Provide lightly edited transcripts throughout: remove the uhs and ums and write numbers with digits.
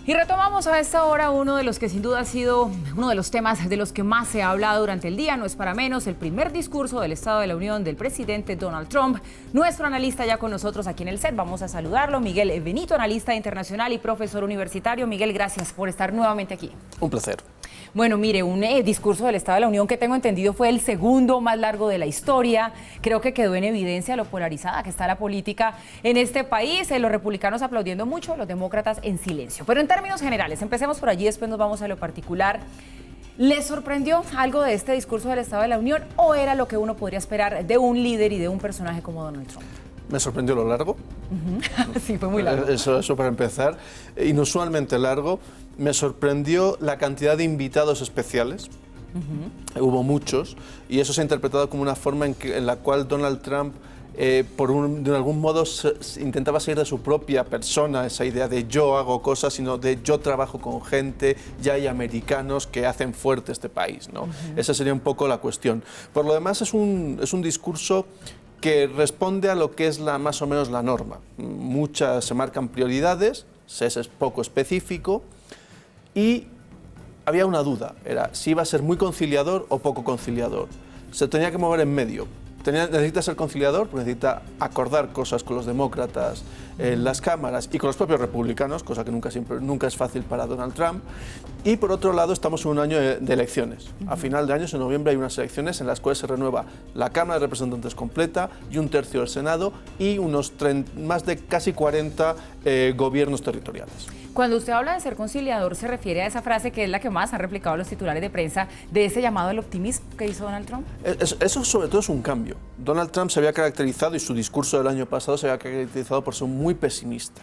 Y retomamos a esta hora uno de los que sin duda ha sido uno de los temas de los que más se ha hablado durante el día, no es para menos, el primer discurso del Estado de la Unión del presidente Donald Trump. Nuestro analista ya con nosotros aquí en el set, vamos a saludarlo, Miguel Benito, analista internacional y profesor universitario. Miguel, gracias por estar nuevamente aquí. Un placer. Bueno, mire, un discurso del Estado de la Unión que tengo entendido fue el segundo más largo de la historia. Creo que quedó en evidencia lo polarizada que está la política en este país. Los republicanos aplaudiendo mucho, los demócratas en silencio. Pero en términos generales, empecemos por allí, después nos vamos a lo particular. ¿Les sorprendió algo de este discurso del Estado de la Unión o era lo que uno podría esperar de un líder y de un personaje como Donald Trump? Me sorprendió lo largo. Sí, fue muy largo. Eso para empezar. Inusualmente largo. Me sorprendió la cantidad de invitados especiales. Hubo muchos. Y eso se ha interpretado como una forma en la cual Donald Trump, de algún modo, intentaba salir de su propia persona, esa idea de yo hago cosas, sino de yo trabajo con gente, ya hay americanos que hacen fuerte este país, ¿no? Esa sería un poco la cuestión. Por lo demás, es un discurso que responde a lo que es más o menos la norma. Muchas se marcan prioridades, es poco específico, y había una duda, era si iba a ser muy conciliador o poco conciliador. Se tenía que mover en medio. Necesita ser conciliador porque necesita acordar cosas con los demócratas en las cámaras y con los propios republicanos, cosa que nunca es fácil para Donald Trump. Y por otro lado, estamos en un año de elecciones. A final de año, en noviembre, hay unas elecciones en las cuales se renueva la Cámara de Representantes completa y un tercio del Senado y más de casi 40 gobiernos territoriales. Cuando usted habla de ser conciliador, se refiere a esa frase que es la que más han replicado los titulares de prensa de ese llamado al optimismo que hizo Donald Trump. Eso sobre todo es un cambio. Donald Trump se había caracterizado, y su discurso del año pasado se había caracterizado por ser muy pesimista.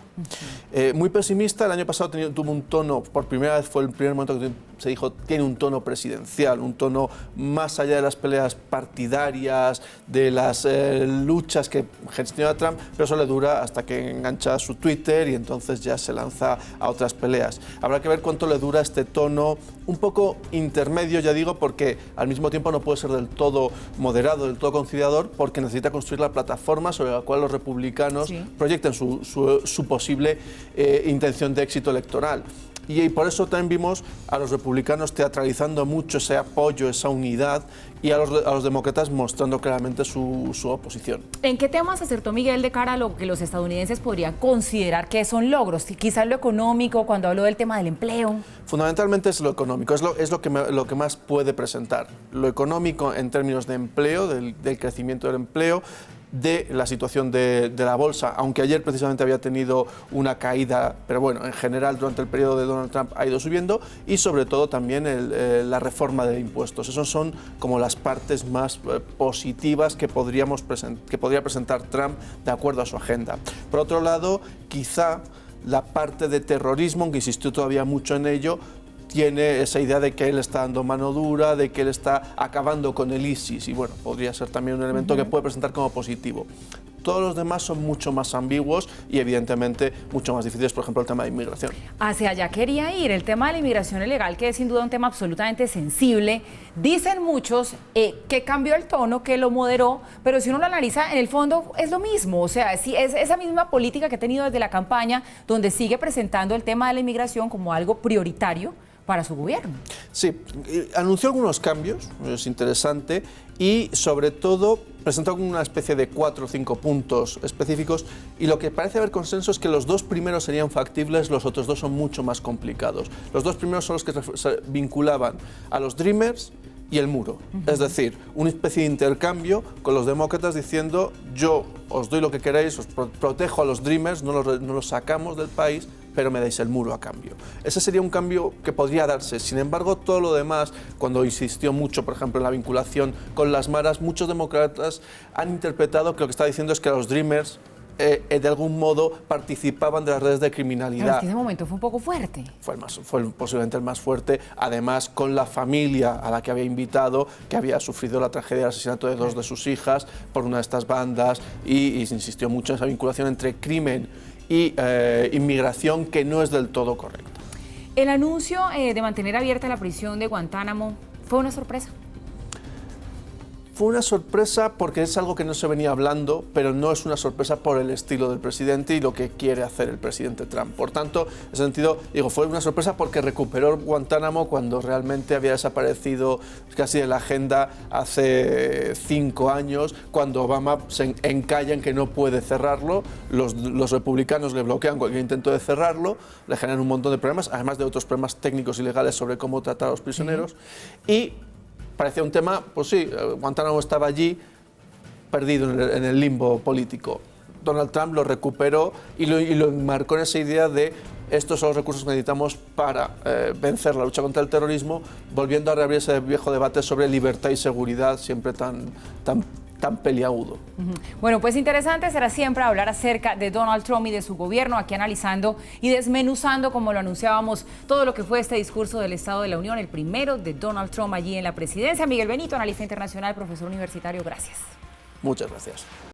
Muy pesimista, el año pasado tuvo un tono, por primera vez fue el primer momento que se dijo, tiene un tono presidencial, un tono más allá de las peleas partidarias, de las luchas que gestiona Trump, pero eso le dura hasta que engancha su Twitter y entonces ya se lanza a otras peleas. Habrá que ver cuánto le dura este tono un poco intermedio, ya digo, porque al mismo tiempo no puede ser del todo moderado, del todo conciliador, porque necesita construir la plataforma sobre la cual los republicanos proyecten su posible intención de éxito electoral. Y por eso también vimos a los republicanos teatralizando mucho ese apoyo, esa unidad, y a los demócratas mostrando claramente su oposición. ¿En qué temas acertó Miguel de cara a lo que los estadounidenses podrían considerar que son logros? Quizás lo económico, cuando habló del tema del empleo. Fundamentalmente es lo económico, es lo que más puede presentar. Lo económico en términos de empleo, del crecimiento del empleo, de la situación de la bolsa, aunque ayer precisamente había tenido una caída, pero bueno, en general durante el periodo de Donald Trump ha ido subiendo, y sobre todo también la reforma de impuestos. Esas son como las partes más positivas que podría presentar Trump de acuerdo a su agenda. Por otro lado, quizá la parte de terrorismo, aunque insistió todavía mucho en ello, tiene esa idea de que él está dando mano dura, de que él está acabando con el ISIS, y bueno, podría ser también un elemento que puede presentar como positivo. Todos los demás son mucho más ambiguos y evidentemente mucho más difíciles, por ejemplo, el tema de inmigración. Hacia allá quería ir, el tema de la inmigración ilegal, que es sin duda un tema absolutamente sensible. Dicen muchos que cambió el tono, que lo moderó, pero si uno lo analiza, en el fondo es lo mismo. O sea, sí, es esa misma política que ha tenido desde la campaña, donde sigue presentando el tema de la inmigración como algo prioritario para su gobierno. Sí, anunció algunos cambios, es interesante, y sobre todo presentó una especie de 4 o 5 puntos específicos, y lo que parece haber consenso es que los 2 primeros serían factibles, los otros 2 son mucho más complicados. Los 2 primeros son los que se vinculaban a los Dreamers y el muro, es decir, una especie de intercambio con los demócratas diciendo yo os doy lo que queréis, os protejo a los Dreamers, no los sacamos del país, pero me dais el muro a cambio. Ese sería un cambio que podría darse. Sin embargo, todo lo demás, cuando insistió mucho, por ejemplo, en la vinculación con las maras, muchos demócratas han interpretado que lo que está diciendo es que los Dreamers de algún modo participaban de las redes de criminalidad. Pero es que ese momento fue un poco fuerte. Fue posiblemente el más fuerte, además con la familia a la que había invitado, que había sufrido la tragedia del asesinato de 2 de sus hijas por una de estas bandas, y se insistió mucho en esa vinculación entre crimen y inmigración, que no es del todo correcta. El anuncio de mantener abierta la prisión de Guantánamo fue una sorpresa. Fue una sorpresa porque es algo que no se venía hablando, pero no es una sorpresa por el estilo del presidente y lo que quiere hacer el presidente Trump. Por tanto, en ese sentido, digo, fue una sorpresa porque recuperó Guantánamo cuando realmente había desaparecido casi de la agenda hace 5 años, cuando Obama se encalla en que no puede cerrarlo, los republicanos le bloquean cualquier intento de cerrarlo, le generan un montón de problemas, además de otros problemas técnicos y legales sobre cómo tratar a los prisioneros, y parecía un tema, pues sí, Guantánamo estaba allí, perdido en el limbo político. Donald Trump lo recuperó y lo enmarcó en esa idea de estos son los recursos que necesitamos para vencer la lucha contra el terrorismo, volviendo a reabrir ese viejo debate sobre libertad y seguridad, siempre tan peliagudo. Bueno, pues interesante será siempre hablar acerca de Donald Trump y de su gobierno, aquí analizando y desmenuzando, como lo anunciábamos, todo lo que fue este discurso del Estado de la Unión, el primero de Donald Trump allí en la presidencia. Miguel Benito, analista internacional, profesor universitario, gracias. Muchas gracias.